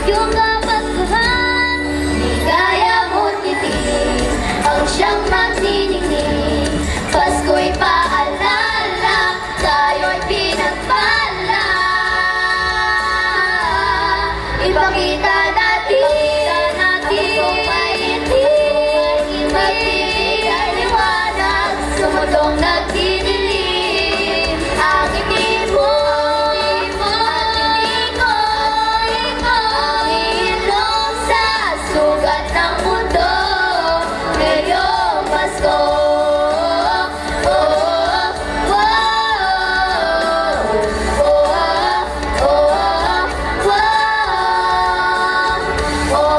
Yung kapagkuhan, ligaya mo't ngiti, ang siyang magniningning. Pasko'y paalala, tayo'y pinagpala. Ipakita natin ang kung mahitin, magbibigay liwanag sa mundong nagdidilim. Ang ngiti mo, at ngiti ko, ang ilong sa sugat ng mundo ngayong Pasko. Oh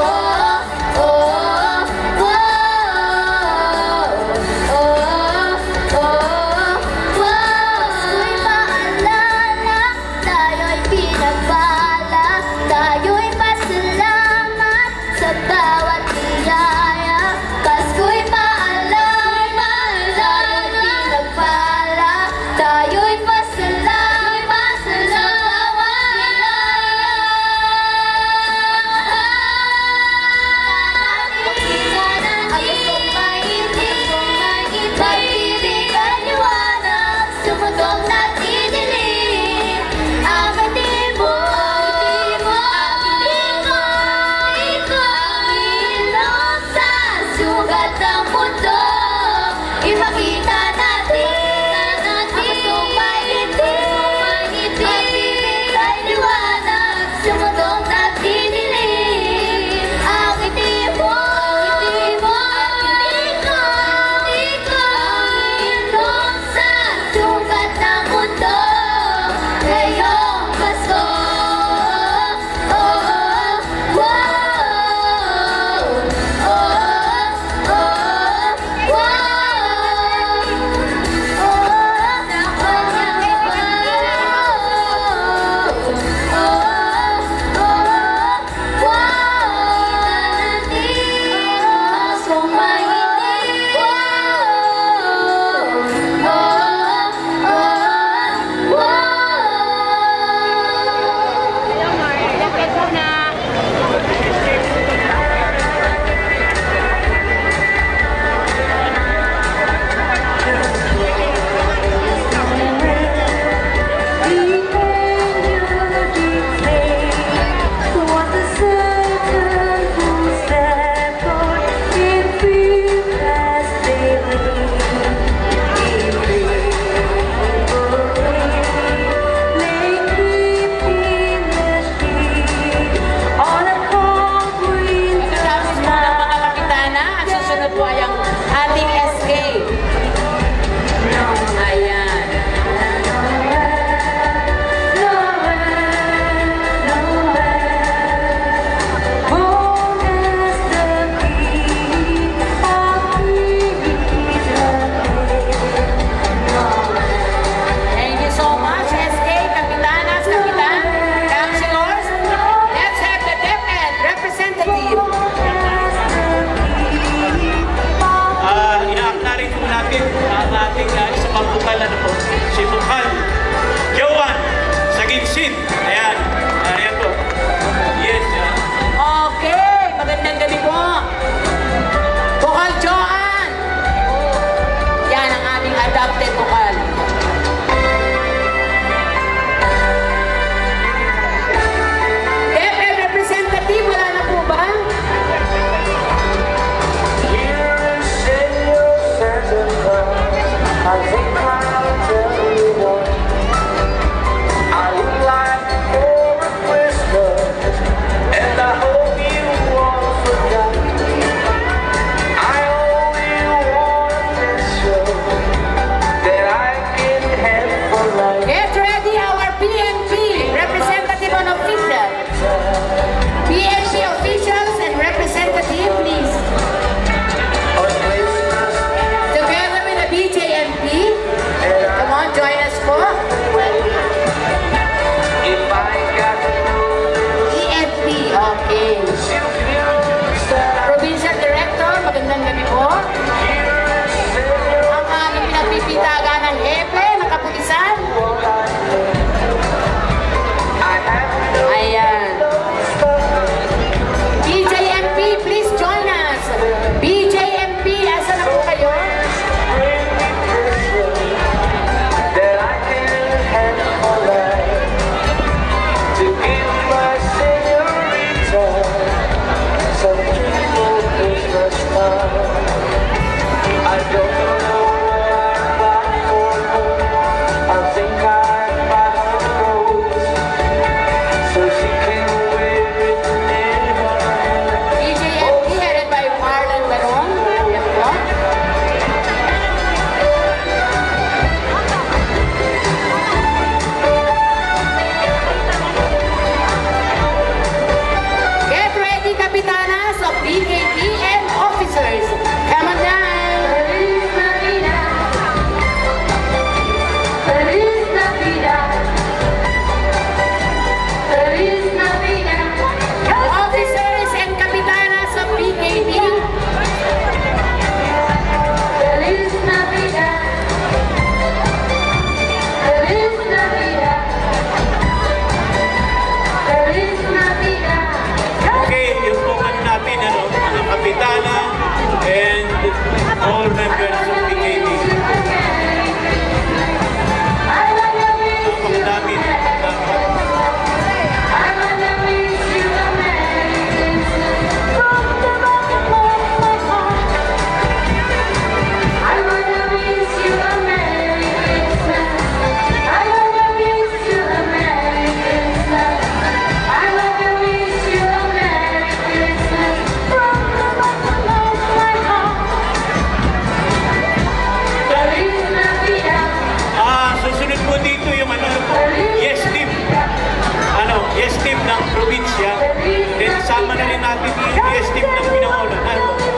Kasama na rin natin yung EBS team ng Binangonan.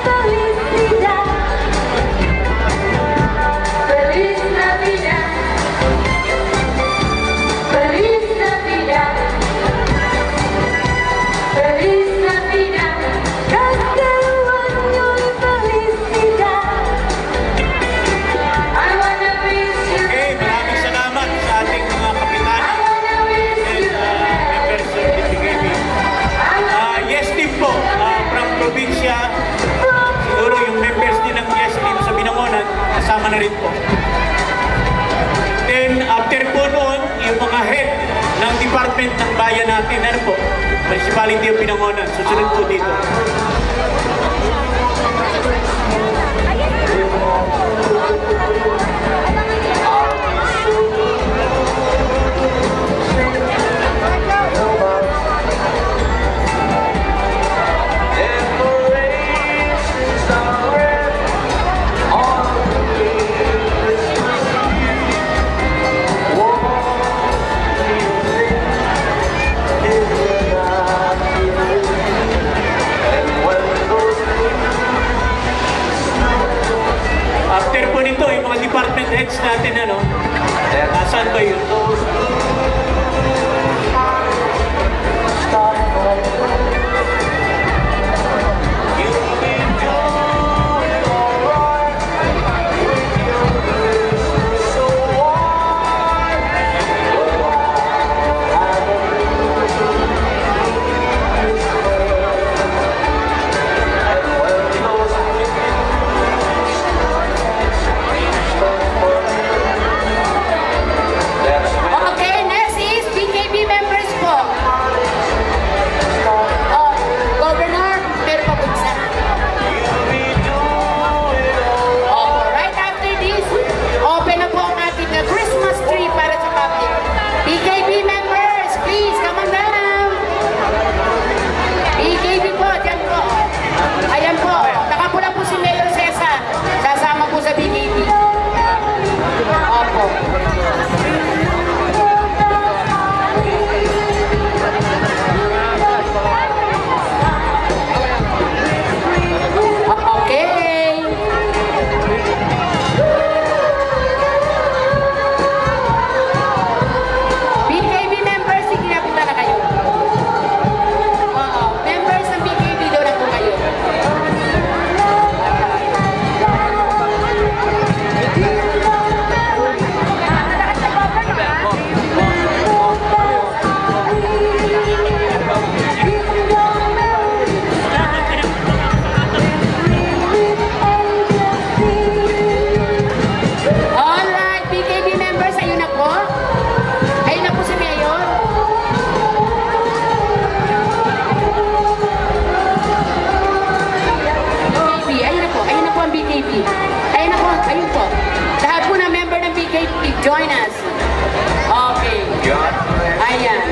Feliz Navidad. Feliz Navidad. Feliz Navidad. Katawan nyo'y felicidad. I wanna wish you. Okay, maraming salamat sa ating mga kapitana I wanna wish and you. members of the PKB. Yes team po, from probinsya, siguro yung members din ng Yes team sa Binangonan, kasama na rin po. Then after po noon, yung mga head ng department ng bayan natin, ano po, Municipality of Binangonan, susunod po dito. After po nito, yung mga department heads natin, ano, saan ba yun? Okay, next is BKB members po. Governor, meron pa po isa. Right after this, open na po ang ating Christmas tree para sa public. BKB members, please, come on down. BKB po, dyan po. Ayan po, nakapula po si Mayor Cesar. Sasama po sa BKB. Opo. Okay. BKB members, sige na punta na kayo. Oo, members ng BKB doon na po kayo. Alright, BKB members, ayun na po. Ayun na po si Mayor. BKB, ayun na po ang BKB. Ayun na po, ayun po. Lahat po na member ng BKB, join us. Okay. Ayan.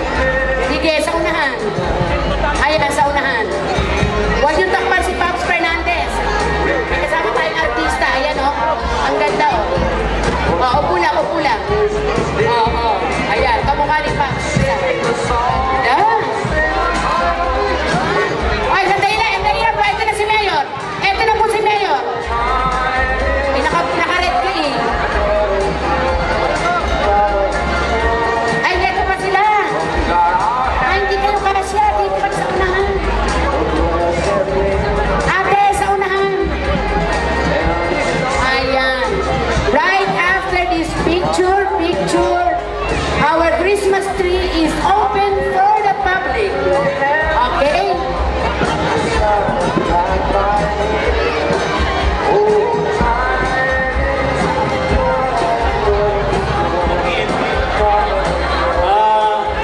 Sige, sa unahan. Ayan, sa unahan. Huwag yung takpan si Pops Fernandez. May kasama tayong artista. Ayan, oh. Ang ganda, oh. Upo lang, upo lang. Oo. Ayan, kamukha ni Pops. Ayan. Ay, sandali lang po. Ito na si Mayor. Ito na po si Mayor. Ay, naka-red ka eh. Ay, dito pa sila. Ay, hindi kayo kasya. Dito pa sa unahan. Ate, sa unahan. Ayan. Right after this picture, our Christmas tree is open for the public. Okay?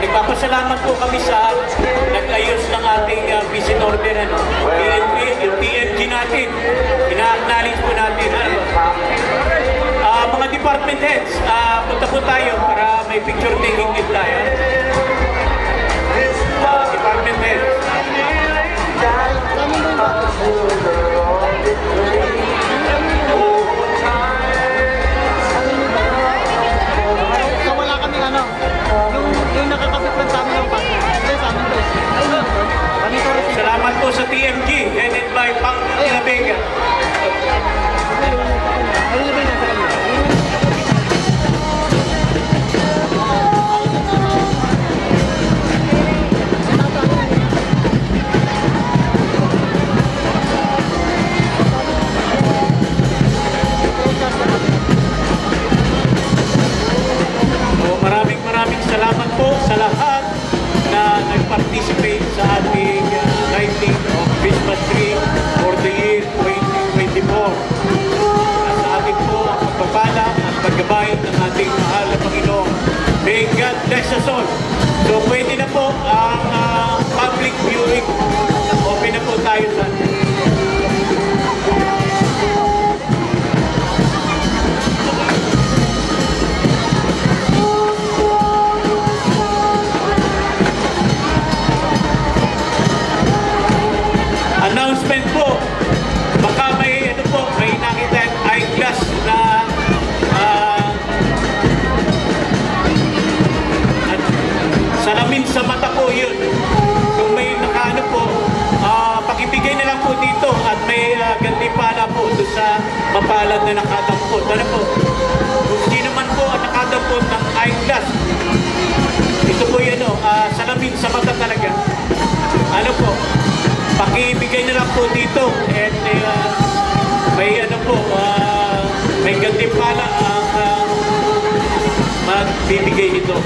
Nagpapasalamat po kami sa nag-ayos ng ating visit order, ano? Yung TMG natin, ina-acknowledge po natin, ano? Mga department heads, punta po tayo para may picture taking din tayo. Department heads. Wala kami ano, yung nakakapit lang sa amin ng pati. Hindi sa amin to. Salamat Salamat po sa TMG, headed by Pang De La Vega. Maraming salamat po sa lahat na nag-participate sa ating lighting of Christmas tree for the year 2024. Sa ating po ang pagpapala at paggabay ng ating mahal na Panginoon. May God bless us all. So pwede na po ang public viewing. Open na po tayo sa announcement po. Baka may may nakita eyeglass na salamin sa mata po yun. Kung may nakaano po, pakibigay na lang po dito at may gantimpala po doon sa mapalad na nakadampot. Ano po? Kung sino man po ang nakadampot ng eyeglass, ito po yun salamin sa mata talaga. Ano po? Pakibigay na lang po dito and may may gantimpala ang magbibigay nito.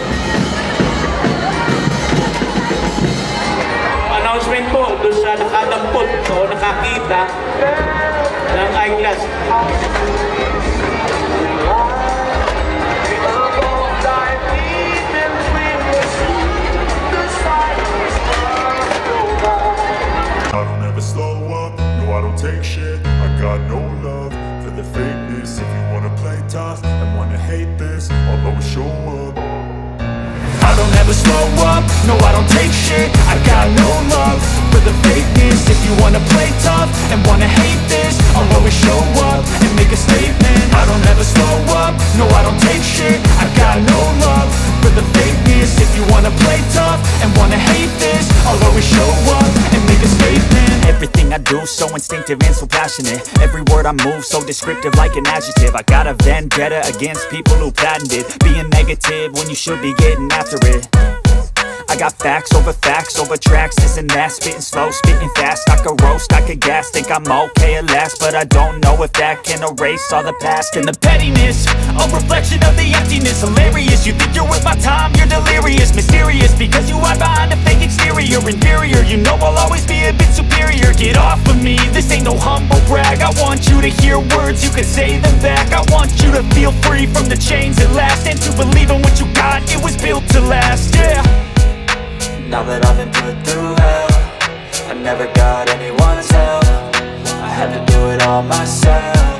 Announcement po doon sa nakadampot o nakakita ng eyeglass. I don't ever slow up, no I don't take shit. I got no love for the fakeness. If you wanna play tough and wanna hate this, I'll always show up. I don't ever slow up, no I don't take shit. I got no love for the fakeness. If you wanna play tough and wanna hate this, I'll always show up and make a statement. I don't ever slow up, no I don't take shit. I got no love for the fakeness. If you wanna play tough and wanna hate this, I'll always show up and make a statement. Everything I do so instinctive and so passionate. Every word I move so descriptive like an adjective. I got a vendetta against people who patented being negative when you should be getting after it. I got facts over tracks, this and that. Spitting slow, spitting fast. I could roast, I could gas. Think I'm okay at last, but I don't know if that can erase all the past. And the pettiness, a reflection of the emptiness. Hilarious, you think you're worth my time, you're delirious. Mysterious, because you hide behind a fake exterior. Inferior, you know I'll always be a bit superior. Get off of me, this ain't no humble brag. I want you to hear words, you can say them back. I want you to feel free from the chains at last, and to believe in what you got, it was built to last, yeah. Now that I've been put through hell, I never got anyone's help. I had to do it all myself.